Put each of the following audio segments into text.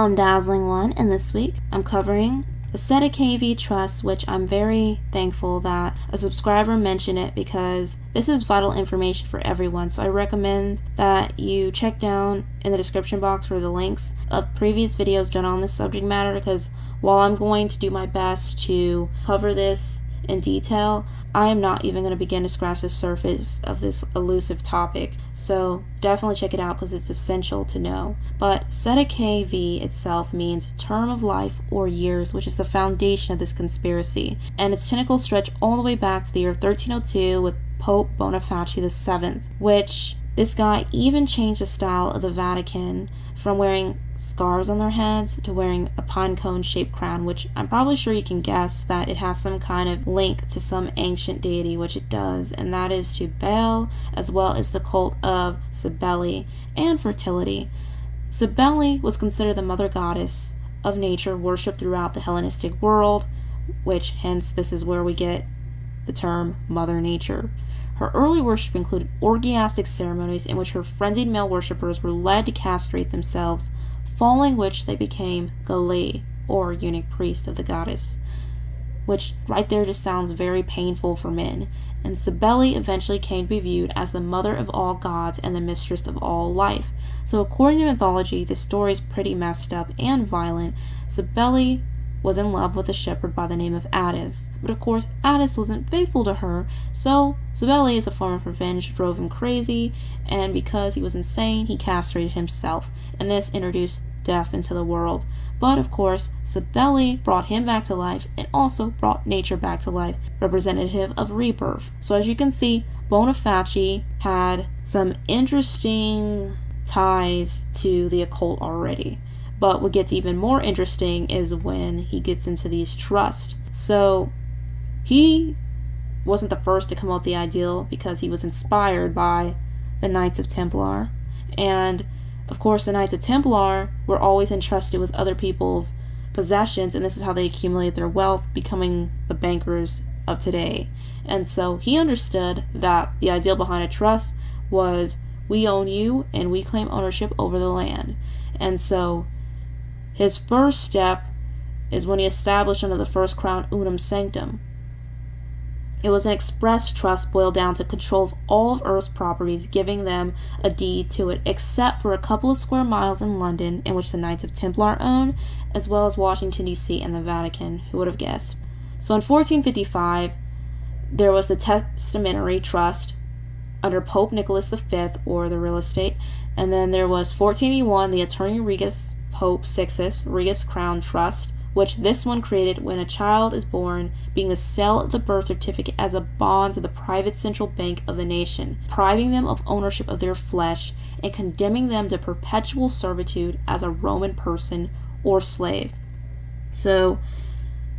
I'm Dazzling One, and this week I'm covering the Cestui Que Vie Trust, which I'm very thankful that a subscriber mentioned it because this is vital information for everyone. So I recommend that you check down in the description box for the links of previous videos done on this subject matter, because while I'm going to do my best to cover this in detail, I am not even going to begin to scratch the surface of this elusive topic. So definitely check it out because it's essential to know. But Cestui Que Vie itself means term of life or years, which is the foundation of this conspiracy. And its tentacles stretch all the way back to the year 1302 with Pope Boniface VII, which this guy even changed the style of the Vatican from wearing scarves on their heads to wearing a pine cone shaped crown, which I'm probably sure you can guess that it has some kind of link to some ancient deity, which it does, and that is to Baal, as well as the cult of Cybele and fertility. Cybele was considered the mother goddess of nature worshipped throughout the Hellenistic world, which hence this is where we get the term Mother Nature. Her early worship included orgiastic ceremonies in which her frenzied male worshippers were led to castrate themselves, following which they became Galli, or eunuch priest of the goddess, which right there just sounds very painful for men. And Cybele eventually came to be viewed as the mother of all gods and the mistress of all life. So according to mythology, this story is pretty messed up and violent. Cybele was in love with a shepherd by the name of Attis, but of course Attis wasn't faithful to her, so Cybele, as a form of revenge, drove him crazy, and because he was insane, he castrated himself, and this introduced death into the world. But of course, Cybele brought him back to life and also brought nature back to life, representative of rebirth. So as you can see, Boniface had some interesting ties to the occult already. But what gets even more interesting is when he gets into these trusts. So he wasn't the first to come up with the ideal because he was inspired by the Knights of Templar. And of course, the Knights of Templar were always entrusted with other people's possessions, and this is how they accumulated their wealth, becoming the bankers of today. And so he understood that the ideal behind a trust was we own you and we claim ownership over the land. And so his first step is when he established under the first crown Unum Sanctum. It was an express trust boiled down to control of all of Earth's properties, giving them a deed to it, except for a couple of square miles in London, in which the Knights of Templar own, as well as Washington, D.C. and the Vatican. Who would have guessed? So in 1455, there was the Testamentary Trust under Pope Nicholas V, or the real estate, and then there was 1481, the Attorney Regus Pope Sixtus Regus Crown Trust, which this one created when a child is born, being the sale of the birth certificate as a bond to the private central bank of the nation, depriving them of ownership of their flesh and condemning them to perpetual servitude as a Roman person or slave. So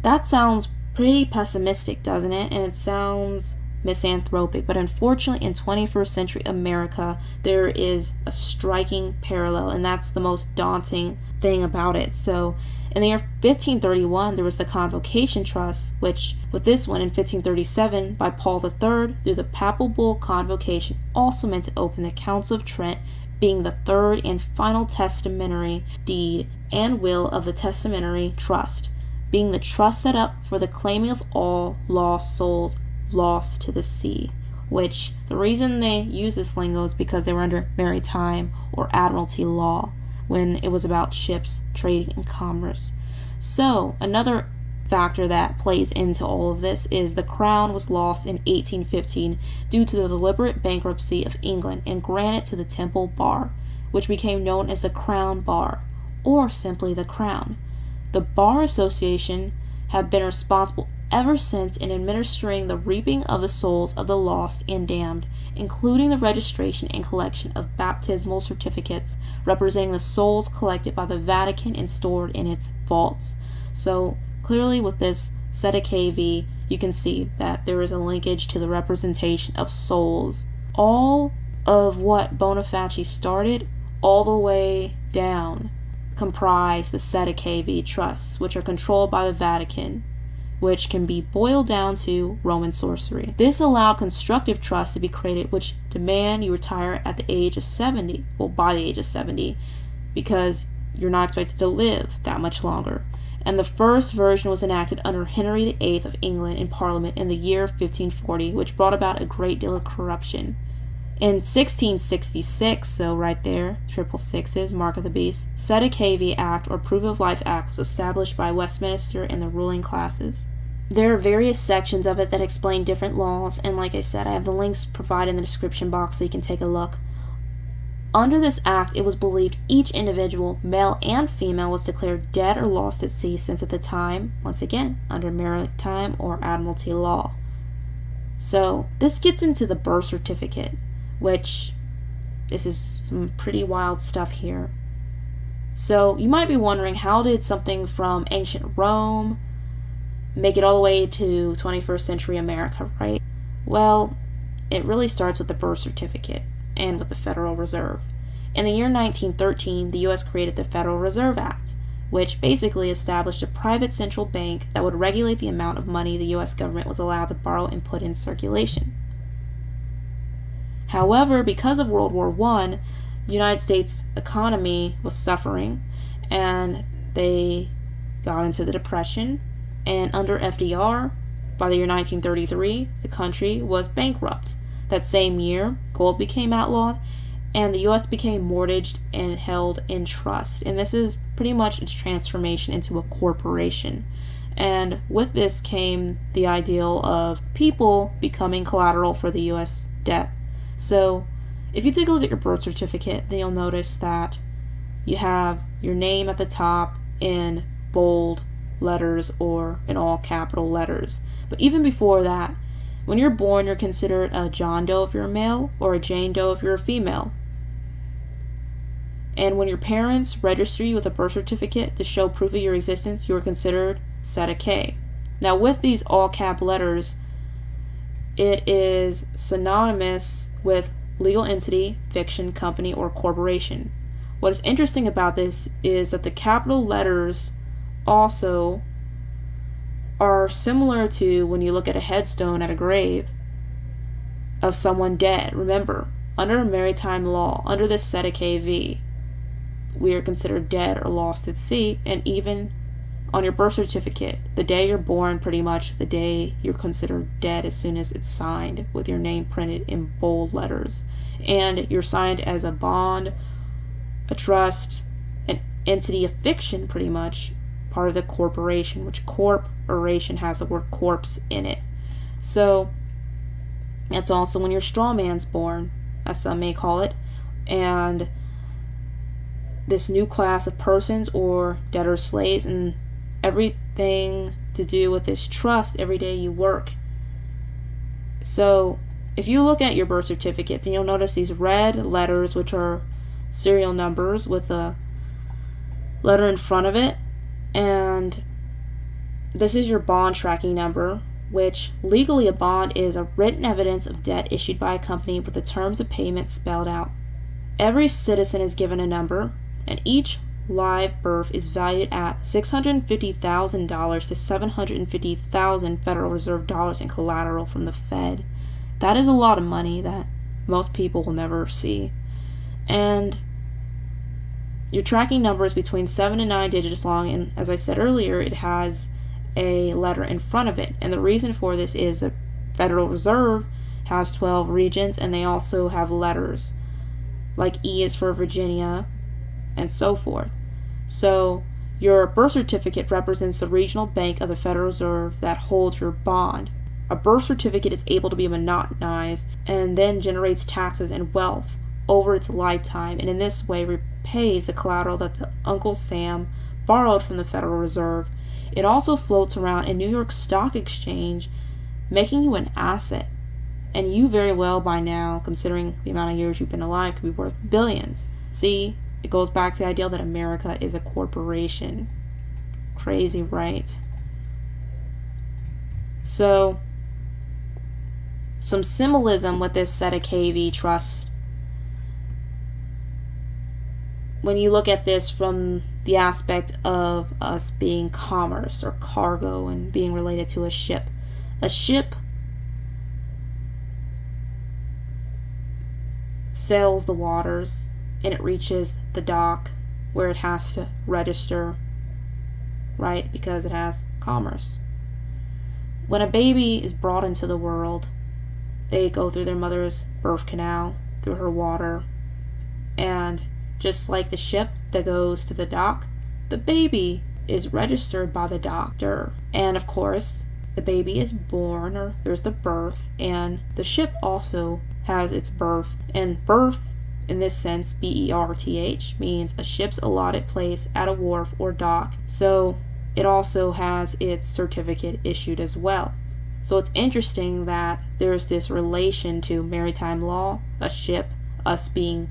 that sounds pretty pessimistic, doesn't it? And it sounds misanthropic, but unfortunately in 21st century America there is a striking parallel, and that's the most daunting thing about it. So in the year 1531 there was the Convocation Trust, which with this one in 1537 by Paul III through the papal bull Convocation also meant to open the Council of Trent, being the third and final testamentary deed and will of the Testamentary Trust, being the trust set up for the claiming of all lost souls lost to the sea, which the reason they use this lingo is because they were under maritime or admiralty law when it was about ships, trade, and commerce. So another factor that plays into all of this is the crown was lost in 1815 due to the deliberate bankruptcy of England and granted to the Temple Bar, which became known as the Crown Bar, or simply the Crown. The Bar Association have been responsible ever since in administering the reaping of the souls of the lost and damned, including the registration and collection of baptismal certificates representing the souls collected by the Vatican and stored in its vaults. So clearly with this Cestui Que Vie, you can see that there is a linkage to the representation of souls. All of what Boniface started all the way down comprise the Cestui Que Vie trusts, which are controlled by the Vatican, which can be boiled down to Roman sorcery. This allowed constructive trusts to be created, which demand you retire at the age of 70, well, by the age of 70, because you're not expected to live that much longer. And the first version was enacted under Henry VIII of England in Parliament in the year 1540, which brought about a great deal of corruption. In 1666, so right there, triple sixes, mark of the beast, Cestui Que Vie Act or Proof of Life Act was established by Westminster and the ruling classes. There are various sections of it that explain different laws, and like I said, I have the links provided in the description box so you can take a look. Under this act, it was believed each individual, male and female, was declared dead or lost at sea, since at the time, once again, under maritime or admiralty law. So this gets into the birth certificate, which this is some pretty wild stuff here. So you might be wondering, how did something from ancient Rome make it all the way to 21st century America, right? Well, it really starts with the birth certificate and with the Federal Reserve. In the year 1913, the U.S. created the Federal Reserve Act, which basically established a private central bank that would regulate the amount of money the U.S. government was allowed to borrow and put in circulation. However, because of World War I, the United States economy was suffering, and they got into the Depression, and under FDR, by the year 1933, the country was bankrupt. That same year, gold became outlawed, and the U.S. became mortgaged and held in trust. And this is pretty much its transformation into a corporation. And with this came the ideal of people becoming collateral for the U.S. debt. So, if you take a look at your birth certificate, then you'll notice that you have your name at the top in bold letters or in all capital letters. But even before that, when you're born, you're considered a John Doe if you're a male or a Jane Doe if you're a female. And when your parents register you with a birth certificate to show proof of your existence, you are considered Cestui Que. Now, with these all cap letters, it is synonymous with legal entity, fiction, company, or corporation. What is interesting about this is that the capital letters also are similar to when you look at a headstone at a grave of someone dead. Remember, under maritime law, under this Cestui Que Vie, we are considered dead or lost at sea, and even on your birth certificate, the day you're born, pretty much the day you're considered dead as soon as it's signed with your name printed in bold letters. And you're signed as a bond, a trust, an entity of fiction, pretty much, part of the corporation, which corporation has the word corpse in it. So that's also when your straw man's born, as some may call it, and this new class of persons or debtor slaves and everything to do with this trust every day you work. So if you look at your birth certificate, then you'll notice these red letters, which are serial numbers with a letter in front of it, and this is your bond tracking number, which legally a bond is a written evidence of debt issued by a company with the terms of payment spelled out. Every citizen is given a number, and each live birth is valued at $650,000 to $750,000 Federal Reserve dollars in collateral from the Fed. That is a lot of money that most people will never see. And your tracking number is between 7 and 9 digits long, and as I said earlier, it has a letter in front of it. And the reason for this is the Federal Reserve has 12 regions, and they also have letters, like E is for Virginia, and so forth. So your birth certificate represents the regional bank of the Federal Reserve that holds your bond. A birth certificate is able to be monotonized and then generates taxes and wealth over its lifetime, and in this way repays the collateral that the Uncle Sam borrowed from the Federal Reserve. It also floats around in New York Stock Exchange, making you an asset. And you very well by now, considering the amount of years you've been alive, could be worth billions. See, it goes back to the idea that America is a corporation. Crazy, right? So, some symbolism with this Cestui Que Vie Trust. When you look at this from the aspect of us being commerce or cargo and being related to a ship sails the waters and it reaches the dock where it has to register, right? Because it has commerce. When a baby is brought into the world, they go through their mother's birth canal, through her water, and just like the ship that goes to the dock, the baby is registered by the doctor. And of course, the baby is born, or there's the birth, and the ship also has its birth. And birth, in this sense, B-E-R-T-H, means a ship's allotted place at a wharf or dock. So it also has its certificate issued as well. So it's interesting that there's this relation to maritime law, a ship, us being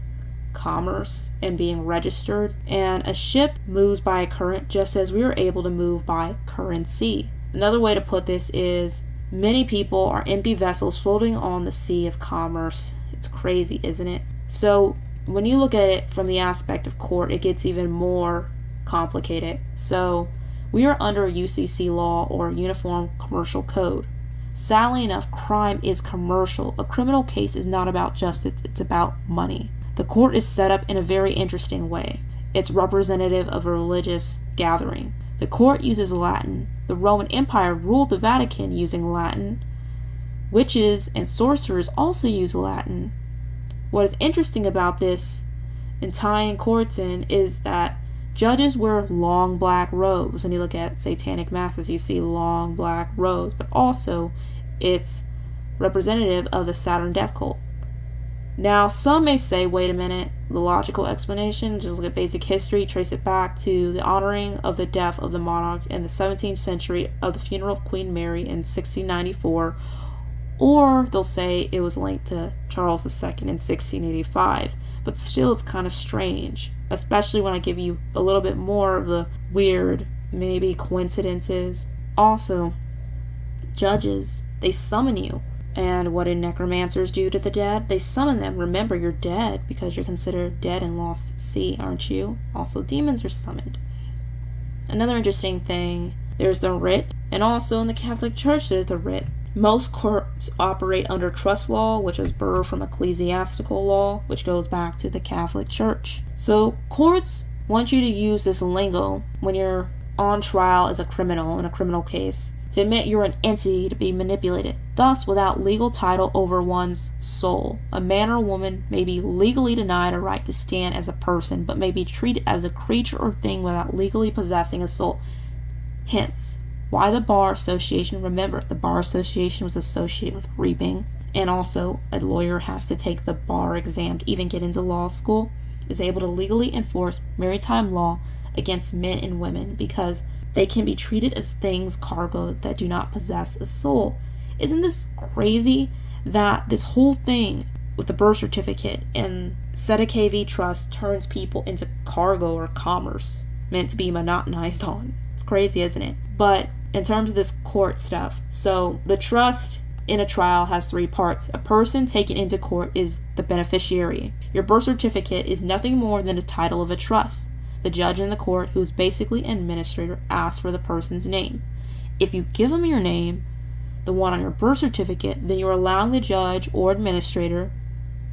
commerce and being registered, and a ship moves by a current just as we are able to move by currency. Another way to put this is many people are empty vessels floating on the sea of commerce. It's crazy, isn't it? So when you look at it from the aspect of court, it gets even more complicated. So we are under UCC law, or Uniform Commercial Code. Sadly enough, crime is commercial. A criminal case is not about justice, it's about money. The court is set up in a very interesting way. It's representative of a religious gathering. The court uses Latin. The Roman Empire ruled the Vatican using Latin. Witches and sorcerers also use Latin. What is interesting about this and tying courts in is that judges wear long black robes. When you look at satanic masses, you see long black robes, but also it's representative of the Saturn death cult. Now, some may say, wait a minute, the logical explanation, just look at basic history, trace it back to the honoring of the death of the monarch in the 17th century of the funeral of Queen Mary in 1694, or they'll say it was linked to Charles II in 1685. But still, it's kind of strange, especially when I give you a little bit more of the weird, maybe coincidences. Also, judges, they summon you. And what do necromancers do to the dead? They summon them. Remember, you're dead because you're considered dead and lost at sea, aren't you? Also, demons are summoned. Another interesting thing, there's the writ, and also in the Catholic Church there's the writ. Most courts operate under trust law, which is borrowed from ecclesiastical law, which goes back to the Catholic Church. So courts want you to use this lingo when you're on trial as a criminal in a criminal case, to admit you're an entity to be manipulated, thus without legal title over one's soul. A man or woman may be legally denied a right to stand as a person, but may be treated as a creature or thing without legally possessing a soul. Hence, why the Bar Association, remember, the Bar Association was associated with reaping, and also a lawyer has to take the bar exam to even get into law school, is able to legally enforce maritime law against men and women because they can be treated as things, cargo, that do not possess a soul. Isn't this crazy that this whole thing with the birth certificate and Cestui Que Vie Trust turns people into cargo or commerce meant to be monotonized on? It's crazy, isn't it? But in terms of this court stuff, so the trust in a trial has three parts. A person taken into court is the beneficiary. Your birth certificate is nothing more than a title of a trust. The judge in the court, who is basically an administrator, asks for the person's name. If you give them your name, the one on your birth certificate, then you're allowing the judge or administrator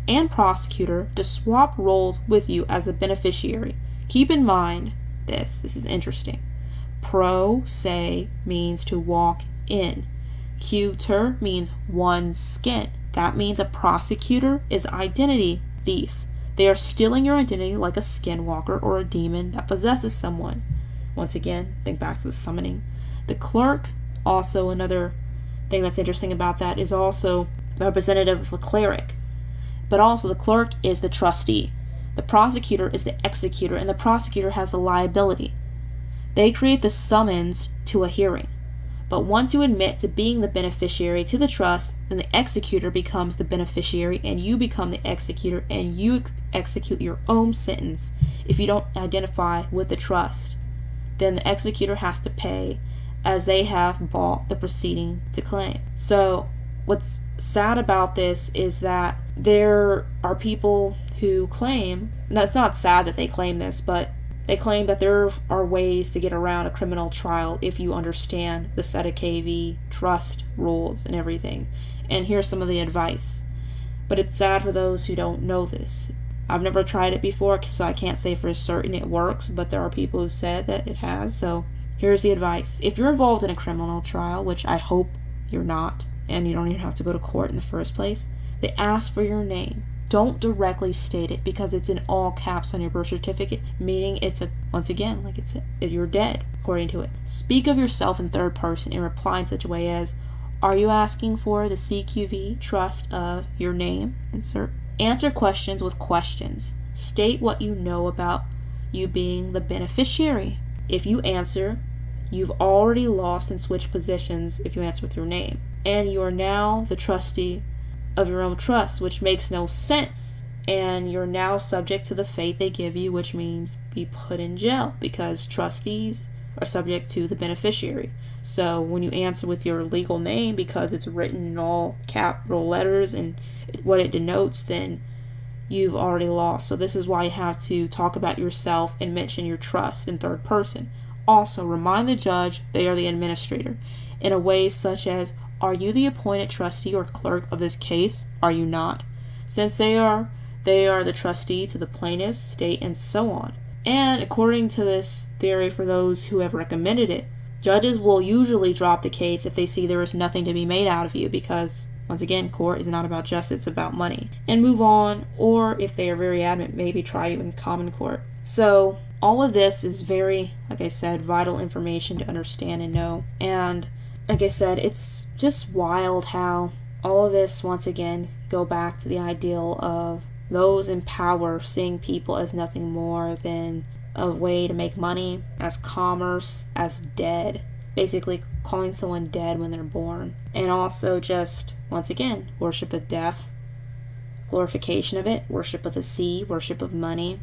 and prosecutor to swap roles with you as the beneficiary. Keep in mind this is interesting. Pro se means to walk in. Cuter means one's skin. That means a prosecutor is identity thief. They are stealing your identity like a skinwalker or a demon that possesses someone. Once again, think back to the summoning. The clerk, also another thing that's interesting about that, is also representative of a cleric. But also the clerk is the trustee. The prosecutor is the executor, and the prosecutor has the liability. They create the summons to a hearing. But once you admit to being the beneficiary to the trust, then the executor becomes the beneficiary and you become the executor, and you execute your own sentence. If you don't identify with the trust, then the executor has to pay as they have bought the proceeding to claim. So what's sad about this is that there are people who claim, now it's not sad that they claim this, but they claim that there are ways to get around a criminal trial if you understand the Cestui Que Vie trust rules and everything. And here's some of the advice. But it's sad for those who don't know this. I've never tried it before, so I can't say for certain it works, but there are people who said that it has. So here's the advice. If you're involved in a criminal trial, which I hope you're not, and you don't even have to go to court in the first place, they ask for your name. Don't directly state it because it's in all caps on your birth certificate, meaning you're dead, according to it. Speak of yourself in third person and reply in such a way as, are you asking for the CQV trust of your name? Insert. Answer questions with questions. State what you know about you being the beneficiary. If you answer, you've already lost and switched positions if you answer with your name. And you are now the trustee of your own trust, which makes no sense. And you're now subject to the fate they give you, which means be put in jail because trustees are subject to the beneficiary. So when you answer with your legal name, because it's written in all capital letters and what it denotes, then you've already lost. So this is why you have to talk about yourself and mention your trust in third person. Also, remind the judge they are the administrator in a way such as, are you the appointed trustee or clerk of this case? Are you not? Since they are the trustee to the plaintiffs, state, and so on. And according to this theory, for those who have recommended it, judges will usually drop the case if they see there is nothing to be made out of you because, once again, court is not about justice, it's about money, and move on, or if they are very adamant, maybe try you in common court. So all of this is very, like I said, vital information to understand and know. And like I said, it's just wild how all of this, once again, go back to the ideal of those in power seeing people as nothing more than a way to make money, as commerce, as dead. Basically calling someone dead when they're born. And also just, once again, worship of death, glorification of it, worship of the sea, worship of money.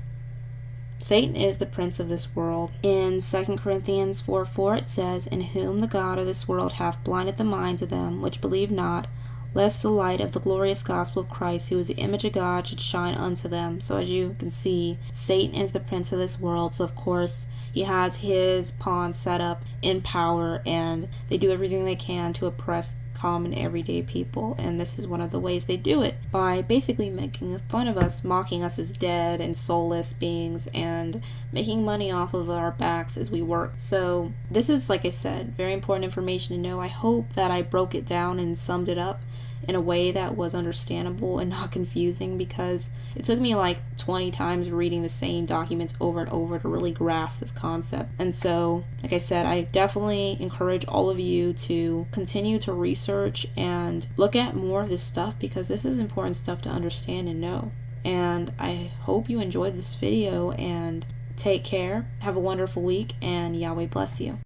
Satan is the prince of this world. In 2 Corinthians 4:4 it says, in whom the God of this world hath blinded the minds of them which believe not, lest the light of the glorious gospel of Christ, who is the image of God, should shine unto them. So as you can see, Satan is the prince of this world. So of course, he has his pawn set up in power, and they do everything they can to oppress common everyday people. And this is one of the ways they do it, by basically making fun of us, mocking us as dead and soulless beings, and making money off of our backs as we work. So this is, like I said, very important information to know. I hope that I broke it down and summed it up in a way that was understandable and not confusing, because it took me like 20 times reading the same documents over and over to really grasp this concept. And so, like I said, I definitely encourage all of you to continue to research and look at more of this stuff, because this is important stuff to understand and know. And I hope you enjoyed this video, and take care, have a wonderful week, and Yahweh bless you.